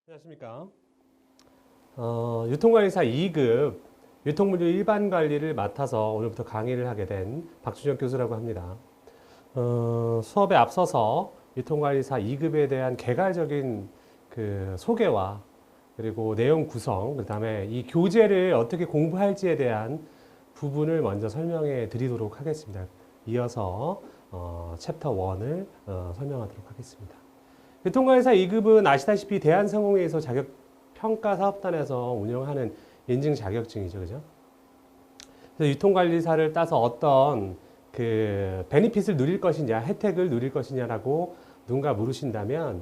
안녕하십니까. 유통관리사 2급 유통물류 일반 관리를 맡아서 오늘부터 강의를 하게 된 박준혁 교수라고 합니다. 수업에 앞서서 유통관리사 2급에 대한 개괄적인 그 소개와 그리고 내용 구성, 그 다음에 이 교재를 어떻게 공부할지에 대한 부분을 먼저 설명해 드리도록 하겠습니다. 이어서 챕터 1을 설명하도록 하겠습니다. 유통관리사 2급은 아시다시피 대한상공회에서 자격평가사업단에서 운영하는 인증 자격증이죠. 그죠? 그래서 유통관리사를 따서 어떤 그 베니핏을 누릴 것이냐, 혜택을 누릴 것이냐라고 누군가 물으신다면,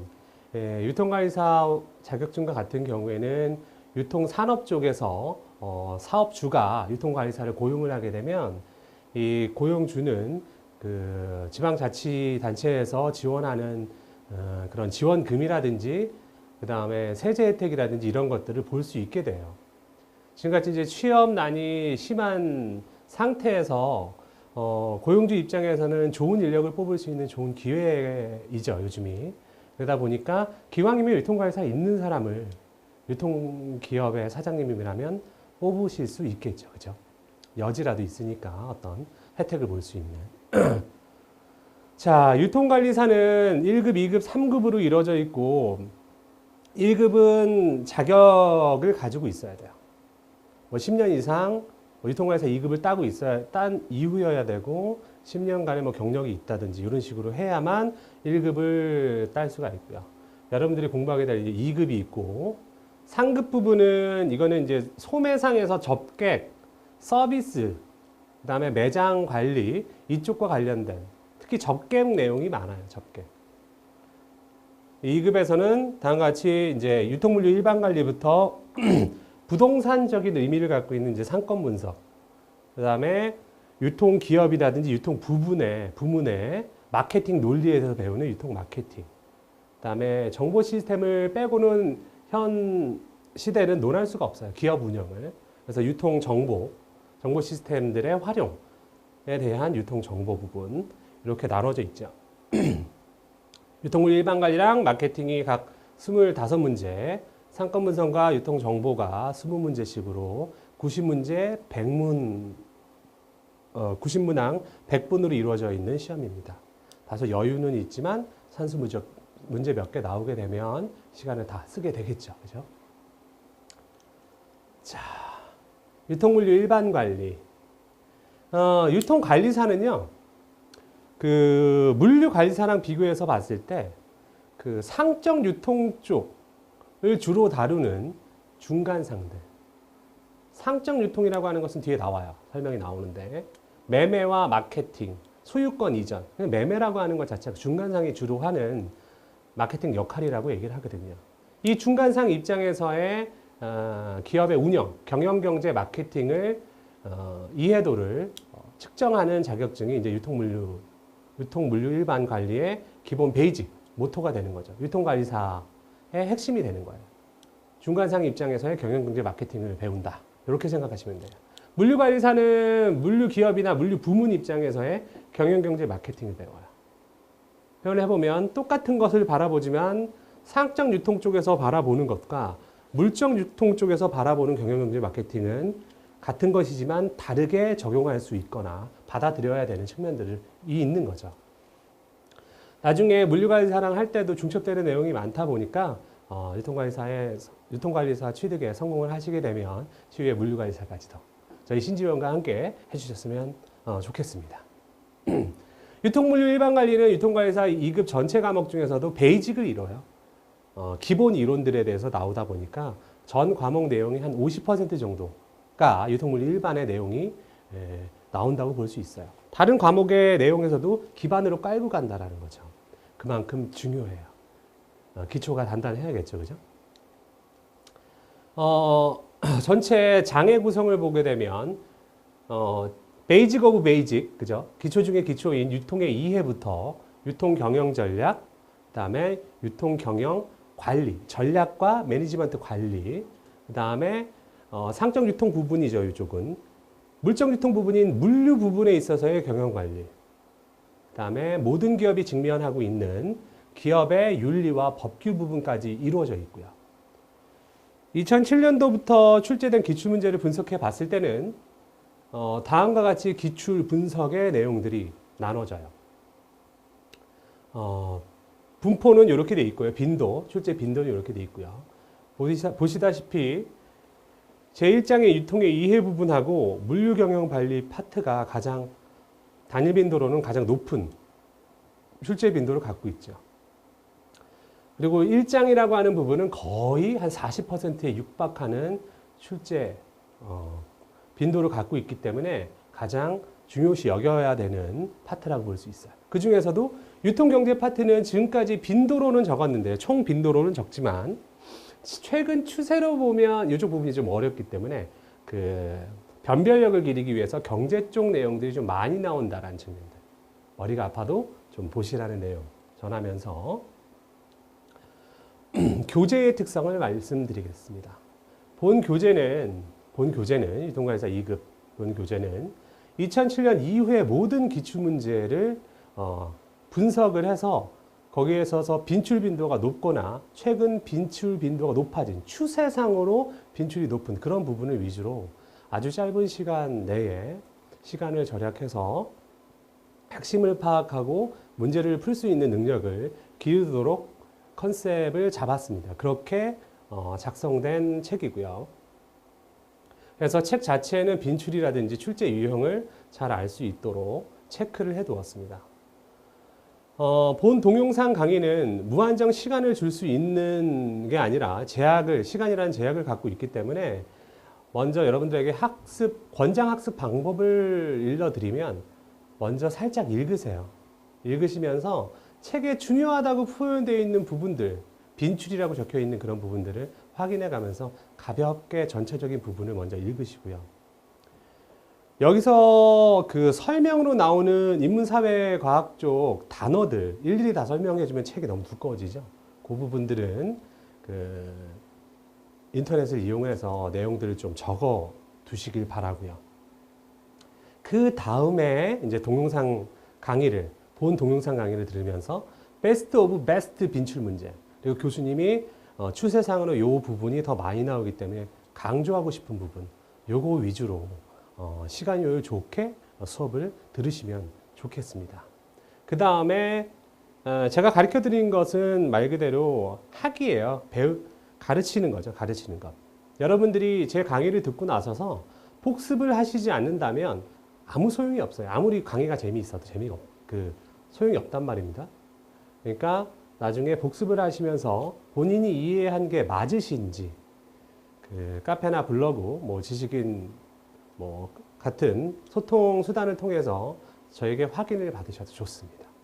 유통관리사 자격증과 같은 경우에는 유통산업 쪽에서 사업주가 유통관리사를 고용을 하게 되면 이 고용주는 그 지방자치단체에서 지원하는 그런 지원금이라든지 그 다음에 세제 혜택이라든지 이런 것들을 볼 수 있게 돼요. 지금같이 이제 취업난이 심한 상태에서 고용주 입장에서는 좋은 인력을 뽑을 수 있는 좋은 기회이죠, 요즘이. 그러다 보니까 기왕이면 유통관리사에 있는 사람을 유통기업의 사장님이라면 뽑으실 수 있겠죠, 그죠? 여지라도 있으니까 어떤 혜택을 볼 수 있는. 자, 유통관리사는 1급, 2급, 3급으로 이루어져 있고 1급은 자격을 가지고 있어야 돼요. 뭐 10년 이상 유통관리사 2급을 딴 이후여야 되고 10년간의 뭐 경력이 있다든지 이런 식으로 해야만 1급을 딸 수가 있고요. 여러분들이 공부하게 될 2급이 있고 상급 부분은 이거는 이제 소매상에서 접객, 서비스, 그 다음에 매장 관리 이쪽과 관련된 특히 접객 내용이 많아요. 접객. 2급에서는 다음과 같이 이제 유통물류 일반 관리부터 부동산적인 의미를 갖고 있는 이제 상권 분석, 그 다음에 유통 기업이라든지 유통 부문의 마케팅 논리에 대해서 배우는 유통 마케팅, 그 다음에 정보 시스템을 빼고는 현 시대는 논할 수가 없어요. 기업 운영을. 그래서 유통 정보 시스템들의 활용에 대한 유통 정보 부분 이렇게 나눠져 있죠. 유통물류 일반 관리랑 마케팅이 각 25문제, 상권 분석과 유통 정보가 20문제씩으로 90문제 90문항 100분으로 이루어져 있는 시험입니다. 다소 여유는 있지만 산수 문제 몇 개 나오게 되면 시간을 다 쓰게 되겠죠. 그죠? 자, 유통물류 일반 관리. 유통관리사는요, 그 물류관리사랑 비교해서 봤을 때 그 상적 유통 쪽을 주로 다루는 중간상들. 상적 유통이라고 하는 것은 뒤에 나와요. 설명이 나오는데 매매와 마케팅, 소유권 이전. 매매라고 하는 것 자체가 중간상이 주로 하는 마케팅 역할이라고 얘기를 하거든요. 이 중간상 입장에서의 기업의 운영, 경영경제 마케팅을 이해도를 측정하는 자격증이 이제 유통물류 일반 관리의 기본 베이직, 모토가 되는 거죠. 유통관리사의 핵심이 되는 거예요. 중간상 입장에서의 경영경제 마케팅을 배운다. 이렇게 생각하시면 돼요. 물류관리사는 물류기업이나 물류부문 입장에서의 경영경제 마케팅을 배워요. 표현을 해보면 똑같은 것을 바라보지만 상적 유통 쪽에서 바라보는 것과 물적 유통 쪽에서 바라보는 경영경제 마케팅은 같은 것이지만 다르게 적용할 수 있거나 받아들여야 되는 측면들이 있는 거죠. 나중에 물류관리사랑 할 때도 중첩되는 내용이 많다 보니까 유통관리사 취득에 성공을 하시게 되면 시후에 물류관리사까지도 저희 신지원과 함께 해주셨으면 좋겠습니다. 유통물류 일반관리는 유통관리사 2급 전체 과목 중에서도 베이직을 이뤄요. 기본 이론들에 대해서 나오다 보니까 전 과목 내용이 한 50% 정도가 유통물류 일반의 내용이 나온다고 볼 수 있어요. 다른 과목의 내용에서도 기반으로 깔고 간다라는 거죠. 그만큼 중요해요. 기초가 단단해야겠죠, 그죠? 전체 장애 구성을 보게 되면 베이직 오브 베이직, 그죠? 기초 중에 기초인 유통의 이해부터 유통 경영 전략, 그다음에 유통 경영 관리, 전략과 매니지먼트 관리, 그다음에 상적 유통 부분이죠, 이쪽은. 물적 유통 부분인 물류 부분에 있어서의 경영관리, 그다음에 모든 기업이 직면하고 있는 기업의 윤리와 법규 부분까지 이루어져 있고요. 2007년도부터 출제된 기출문제를 분석해 봤을 때는 다음과 같이 기출 분석의 내용들이 나눠져요. 분포는 이렇게 돼 있고요. 빈도, 출제 빈도는 이렇게 돼 있고요. 보시다시피 제1장의 유통의 이해 부분하고 물류 경영 관리 파트가 가장 단일 빈도로는 가장 높은 출제 빈도를 갖고 있죠. 그리고 1장이라고 하는 부분은 거의 한 40%에 육박하는 출제 빈도를 갖고 있기 때문에 가장 중요시 여겨야 되는 파트라고 볼 수 있어요. 그 중에서도 유통경제 파트는 지금까지 빈도로는 적었는데 총 빈도로는 적지만 최근 추세로 보면 이쪽 부분이 좀 어렵기 때문에 그 변별력을 기리기 위해서 경제 쪽 내용들이 좀 많이 나온다라는 측면들. 머리가 아파도 좀 보시라는 내용 전하면서 교재의 특성을 말씀드리겠습니다. 본 교재는 유통관리사 2급 본 교재는 2007년 이후의 모든 기출문제를 분석을 해서 거기에 있어서 빈출 빈도가 높거나 최근 빈출 빈도가 높아진 추세상으로 빈출이 높은 그런 부분을 위주로 아주 짧은 시간 내에 시간을 절약해서 핵심을 파악하고 문제를 풀 수 있는 능력을 기르도록 컨셉을 잡았습니다. 그렇게 작성된 책이고요. 그래서 책 자체에는 빈출이라든지 출제 유형을 잘 알 수 있도록 체크를 해두었습니다. 본 동영상 강의는 무한정 시간을 줄 수 있는 게 아니라 시간이라는 제약을 갖고 있기 때문에 먼저 여러분들에게 권장 학습 방법을 일러드리면 먼저 살짝 읽으세요. 읽으시면서 책에 중요하다고 표현되어 있는 부분들, 빈출이라고 적혀 있는 그런 부분들을 확인해 가면서 가볍게 전체적인 부분을 먼저 읽으시고요. 여기서 그 설명으로 나오는 인문사회과학 쪽 단어들 일일이 다 설명해 주면 책이 너무 두꺼워지죠. 그 부분들은 그 인터넷을 이용해서 내용들을 좀 적어 두시길 바라고요. 그 다음에 이제 본 동영상 강의를 들으면서 베스트 오브 베스트 빈출 문제, 그리고 교수님이 추세상으로 이 부분이 더 많이 나오기 때문에 강조하고 싶은 부분, 요거 위주로 시간 효율 좋게 수업을 들으시면 좋겠습니다. 그 다음에 제가 가르쳐 드린 것은 말 그대로 학이에요. 가르치는 거죠. 가르치는 것. 여러분들이 제 강의를 듣고 나서서 복습을 하시지 않는다면 아무 소용이 없어요. 아무리 강의가 재미있어도 소용이 없단 말입니다. 그러니까 나중에 복습을 하시면서 본인이 이해한 게 맞으신지 그 카페나 블로그, 지식인 같은 소통 수단을 통해서 저에게 확인을 받으셔도 좋습니다.